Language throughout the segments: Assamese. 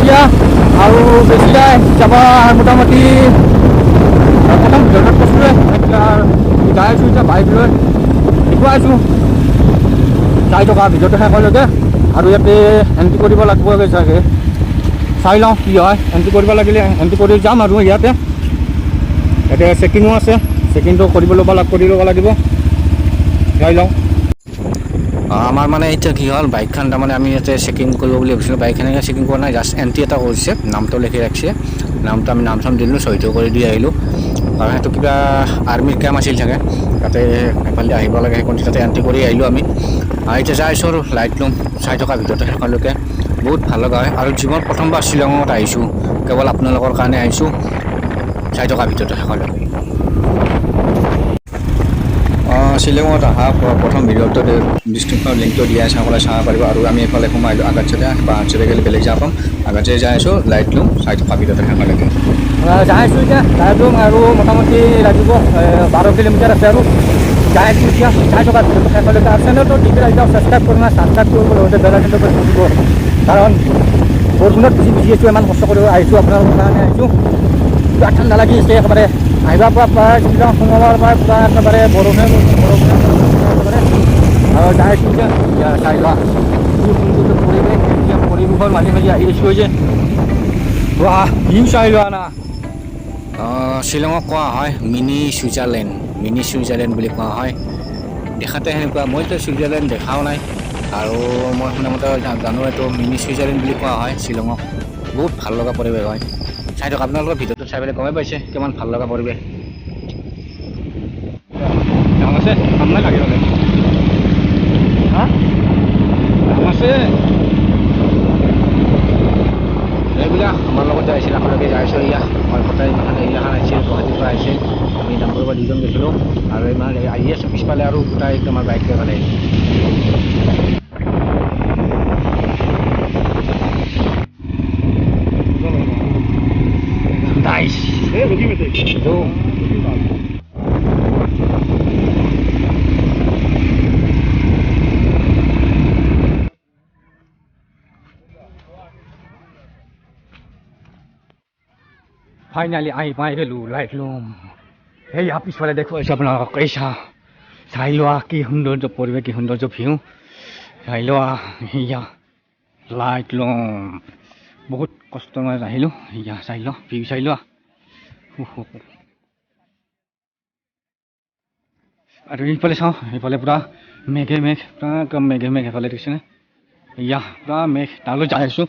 এতিয়া আৰু বেছি নাই যাব মোটামুটি প্ৰথম ভিতৰত কৈছোঁৱে এতিয়া যাই আছোঁ এতিয়া বাইক লৈ দেখুৱাই আছোঁ 4 টকা ভিতৰতে শেষ হ'লগে আৰু ইয়াতে এণ্ট্ৰি কৰিব লাগিব চাগে চাই লওঁ কি হয় এণ্ট্ৰি কৰিব লাগিলে এণ্ট্ৰি কৰি যাম আৰু ইয়াতে চেকিঙো আছে চেকিংটো কৰি ল'ব লাগিব চাই লওঁ আমাৰ মানে এতিয়া কি হ'ল বাইকখন তাৰমানে আমি ইয়াতে চেকিং কৰিব বুলি ভাবিছিলোঁ বাইকখন চেকিং কৰা নাই জাষ্ট এণ্ট্ৰি এটা কৰিছে নামটো লিখি ৰাখিছে নামটো আমি নাম চাম দিলোঁ চহীটো কৰি দি আহিলোঁ কাৰণ সেইটো কিবা আৰ্মিৰ কাম আছিল চাগে তাতে এফালে আহিব লাগে সেইখন তাতে এণ্ট্ৰি কৰি আহিলোঁ আমি এতিয়া যাই আছোঁ আৰু লাইট লুম 4 টকাৰ ভিতৰতে শেষলৈকে বহুত ভাল লগা হয় আৰু জীৱন প্ৰথমবাৰ শ্বিলঙত আহিছোঁ কেৱল আপোনালোকৰ কাৰণে আহিছোঁ 4 টকাৰ ভিতৰতে শেষলৈকে শ্বিলঙত অহা প্ৰথম ভিডিঅ'টো ডিছক্ৰিপশ্যনৰ লিংকটো দিয়া চাবলৈ চাব পাৰিব আৰু আমি এইফালে সোমাই আহিলোঁ আগাছাতে বা আগাছাতে গ'লে বেলেগ যাব পাম আগাছাতে যাই আছোঁ লাইট লুম 4 টকাৰ ভিতৰতে শেষলৈকে যাই আছোঁ এতিয়া লাইট লুম আৰু মোটামুটি লাগিব 12 কিলোমিটাৰ আছে আৰু যাই আছোঁ এতিয়া 4 টকাৰ ভিতৰতে শেষলৈকে আৰু চেনেলটো টিভি ৰাইজক ছাবস্ক্ৰাইব কৰিব না ছাবস্ক্ৰাইব কৰিব লগতে বেল আইকনটো কৰি দিব কাৰণ বৰষুণত ভিজি আছোঁ ইমান কষ্ট কৰি আহিছোঁ আপোনালোকৰ কাৰণে আহিছোঁ পুৰা ঠাণ্ডা লাগি আছে একেবাৰে আহিবা পৰা প্ৰায় শ্বিলং সোমবাৰৰ পৰা পুৰা একেবাৰে বৰষুণে একেবাৰে আৰু যাই আছোঁ এতিয়া চাই লোৱা কি সুন্দৰ পৰিৱেশ এতিয়া পৰিৱেশৰ মাজে মাজে আহি আছোঁ যে ভিউ চাই লোৱা না শ্বিলঙক কোৱা হয় মিনি ছুইজাৰলেণ্ড বুলি কোৱা হয় দেখাতে সেনেকুৱা মইতো ছুইজাৰলেণ্ড দেখাও নাই আৰু মই শুনামতে জানো এইটো মিনি ছুইজাৰলেণ্ড বুলি কোৱা হয় শ্বিলঙক বহুত ভাল লগা পৰিৱেশ হয় চাই দিয়ক আপোনালোকৰ ভিডিঅ'টো চাই পেলাই গমেই পাইছে কিমান ভাল লগা পৰিৱেশ দাম আছে কাম নাই লাগে হ'লে দাম আছে এইবিলাক আমাৰ লগত যাই আছিল আপোনালোকে যাই আছোঁ এয়া মই ফটাই এইগিলাখান আহিছিল গুৱাহাটীৰ পৰা আহিছিল আমি ডাঙৰৰ পৰা 2জন গৈছিলোঁ আৰু ইমান আহি আছোঁ পিছফালে আৰু গোটাই আমাৰ বাইক লৈ পেলাই Nice. Finally, I find the light room. Hey, आप इस वाले देखो ऐसा बना कैसा साइलो की हुंडर जो परिवेश की हुंडर जो व्यू साइलो या लाइट लूम बहुत कष्ट में আহিলো या साइलो व्यू साइलो আৰু এইফালে চাওঁ এইফালে পুৰা মেঘে পুৰা কম মেঘে এইফালে দেখিছেনে ইয়া পুৰা মেঘ তালৈ যাই আছোঁ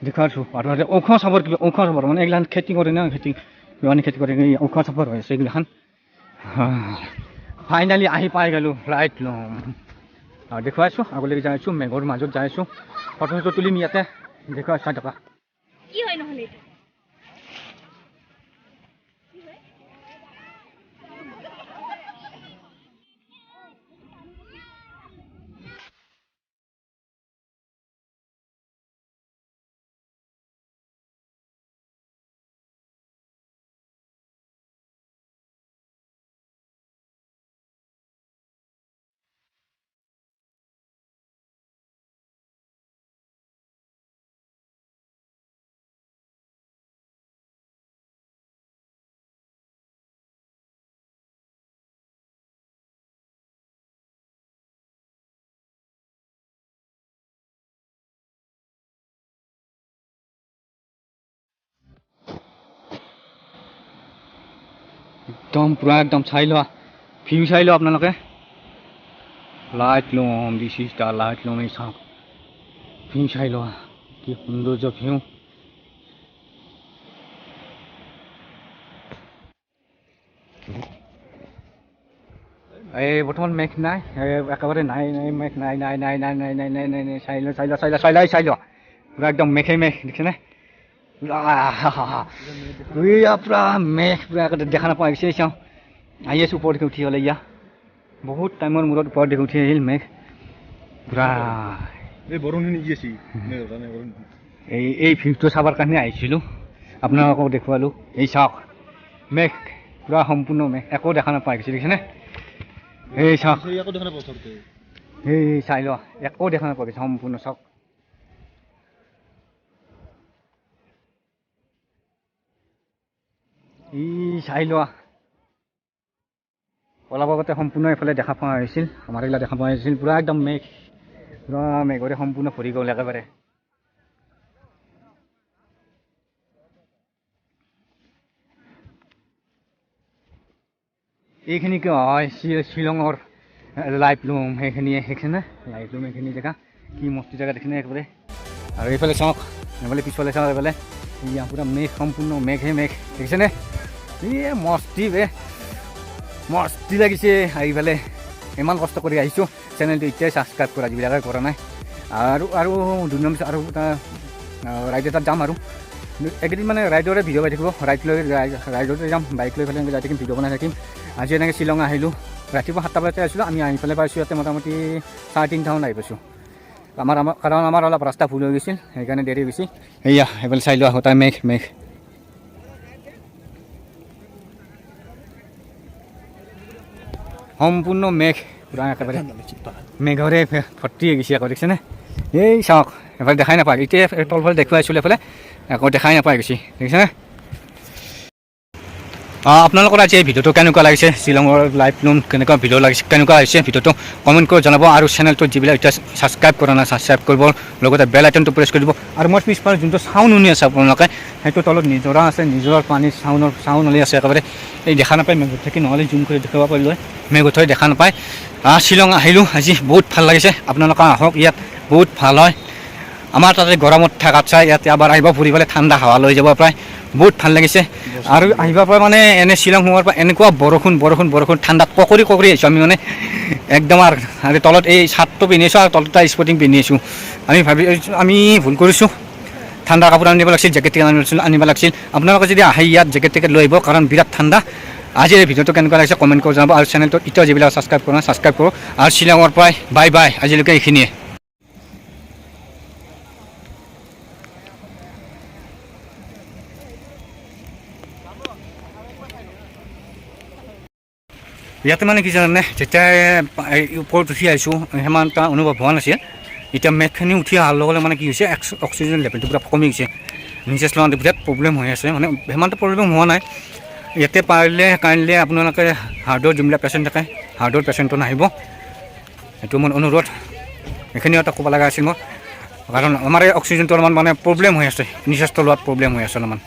দেখাইছোঁ আৰু ঔষ চাবৰ কিবা ঔষ চাবৰ মানে এইগিলাখান খেতি কৰে না খেতি কৰে ঔষ চাবৰ হৈ আছে এইগিলাখান ফাইনেলি আহি পাই গ'লোঁ লাইট লুম আৰু দেখুৱাইছোঁ আগলৈকে যাই আছোঁ মেঘৰ মাজত যাই আছোঁ ফটো তুলিম ইয়াতে দেখুৱাই 4 টকা কি হয় নহ'লে একদম পুৰা একদম চাই লোৱা ভিউ চাই লোৱা আপোনালোকে light loom this is the light loom এই চাওক ভিউ চাই লোৱা কি সৌন্দৰ্য ভিউ এই বৰ্তমান মেঘ নাই একেবাৰে নাই মেঘ নাই চাই লোৱা পুৰা একদম মেঘে দেখিছেনে পুৰা মেঘ পুৰা দেখা নাপাওঁ আহিছে চাওঁ আহি আছোঁ ওপৰত উঠি হ'লে ইয়া বহুত টাইমৰ মূৰত ওপৰত দেখি উঠি আহিল মেঘ পুৰা এই ভিউটো চাবৰ কাৰণে আহিছিলোঁ আপোনালোকক দেখুৱালোঁ এই চাওক মেঘ পুৰা সম্পূৰ্ণ মেঘ একো দেখা নাপাই গৈছে দেখিছেনে এই চাওক এই চাই লোৱা একো দেখা নাপাই গৈছে সম্পূৰ্ণ চাওক ই চাই লোৱা অলপ আগতে সম্পূৰ্ণ এইফালে দেখা পোৱা হৈছিল আমাৰ এইবিলাক দেখা পোৱা হৈছিল পুৰা একদম পুৰা মেঘৰে সম্পূৰ্ণ ভৰি গ'ল একেবাৰে এইখিনি কিয় হয় শ্বিলঙৰ লাইটলুম সেইখিনি লাইটলুম এইখিনি জেগা কি মস্তি জেগা দেখিনে একেবাৰে আৰু এইফালে চাওক এইফালে পিছফালে চাওক এইফালে ইয়াৰ পুৰা মেঘ সম্পূৰ্ণ মেঘে মেঘ দেখিছেনে মস্তি লাগিছে এইফালে ইমান কষ্ট কৰি আহিছোঁ চেনেলটো এতিয়াই ছাবস্ক্ৰাইব কৰা যিবিলাকে কৰা নাই আৰু 2 নম্বৰ আৰু এটা ৰাইড এটাত যাম আৰু একদিন মানে ৰাইডৰে ভিডিঅ' পাই থাকিব ৰাইডতে যাম বাইক লৈ পেলাই যাই থাকিম ভিডিঅ' বনাই থাকিম আজি এনেকৈ শ্বিলং আহিলোঁ ৰাতিপুৱা 7টা বজাতে আহিছিলোঁ আমি আহি পেলাই পাইছোঁ ইয়াতে মোটামুটি 3:30 আহি পাইছোঁ কাৰণ আমাৰ অলপ ৰাস্তা ভুল হৈ গৈছিল সেইকাৰণে দেৰি গৈছে এয়া এইফালে চাই লোৱা হতাই মেঘ সম্পূৰ্ণ মেঘ পুৰা একেবাৰে মেঘৰে ভৰ্তি হৈ গৈছে আকৌ দেখিছেনে এই চাওক এফালে দেখাই নাপায় এতিয়া তলফালে দেখুৱাইছিলোঁ এইফালে আকৌ দেখাই নাপাই গৈছে দেখিছেনে আপোনালোকৰ আজি এই ভিডিঅ'টো কেনেকুৱা লাগিছে শ্বিলঙৰ লাইভলুম কেনেকুৱা ভিডিঅ' লাগিছে কেনেকুৱা হৈছে ভিডিঅ'টো কমেণ্ট কৰি জনাব আৰু চেনেলটো যিবিলাক এতিয়া ছাবস্ক্ৰাইব কৰা নাই ছাবস্ক্ৰাইব কৰিব লগতে বেল আইকনটো প্ৰেছ কৰি দিব আৰু মই পিছফালে যোনটো চাউণ্ড শুনি আছে আপোনালোকে সেইটো তলত নিজৰা আছে নিজৰাৰ পানীৰ চাউণ্ড ওলাই আছে একেবাৰে এই দেখা নাপায় মেঘত থাকি নহ'লে জুম কৰি দেখাব পাৰিলোঁ মেঘত হৈ দেখা নাপায় শ্বিলং আহিলোঁ আজি বহুত ভাল লাগিছে আপোনালোকে আহক ইয়াত বহুত ভাল হয় আমাৰ তাতে গৰমত থকাত চাই ইয়াতে আবাৰ আহিব ফুৰিবলৈ ঠাণ্ডা হাৱা লৈ যাব প্ৰায় বহুত ভাল লাগিছে আৰু আহিবা পৰা মানে এনে শ্বিলং সোমোৱাৰ পৰা এনেকুৱা বৰষুণ ঠাণ্ডাত ককৰি আহিছোঁ আমি মানে একদম আৰু তলত এই চাৰ্টটো পিন্ধি আছোঁ আৰু তলত এটা স্পৰ্টিং পিন্ধি আছোঁ আমি ভুল কৰিছোঁ ঠাণ্ডা কাপোৰ আনিব লাগিছিল জেকেট আনিব লাগিছিল আপোনালোকে যদি আহে ইয়াত জেকেট লৈ আহিব কাৰণ বিৰাট ঠাণ্ডা আজি এই ভিডিঅ'টো কেনেকুৱা লাগিছে কমেণ্ট কৰি জনাব আৰু চেনেলটো এতিয়া যিবিলাক ছাবস্ক্ৰাইব কৰা ছাবস্ক্ৰাইব কৰোঁ আৰু শ্বিলঙৰ পৰাই বাই আজিলৈকে এইখিনিয়ে ইয়াতে মানে কি জানে যেতিয়া ওপৰত উঠি আহিছোঁ সিমান এটা অনুভৱ হোৱা নাছিল এতিয়া মেঘখিনি উঠি অহাৰ লগে মানে কি হৈছে অক্সিজেন লেভেলটো পুৰা কমি গৈছে নিচেছ লওঁতে বিৰাট প্ৰব্লেম হৈ আছে মানে সিমানটো প্ৰব্লেম হোৱা নাই ইয়াতে কাইণ্ডলি আপোনালোকে হাৰ্টৰ যোনবিলাক পেচেণ্ট থাকে হাৰ্টৰ পেচেণ্টটো নাহিব এইটো মোৰ অনুৰোধ এইখিনি এটা ক'ব লগা আছিল মোৰ কাৰণ আমাৰ এই অক্সিজেনটো অলপমান মানে প্ৰব্লেম হৈ আছে নিচেছটো লোৱাত প্ৰব্লেম হৈ আছে অলপমান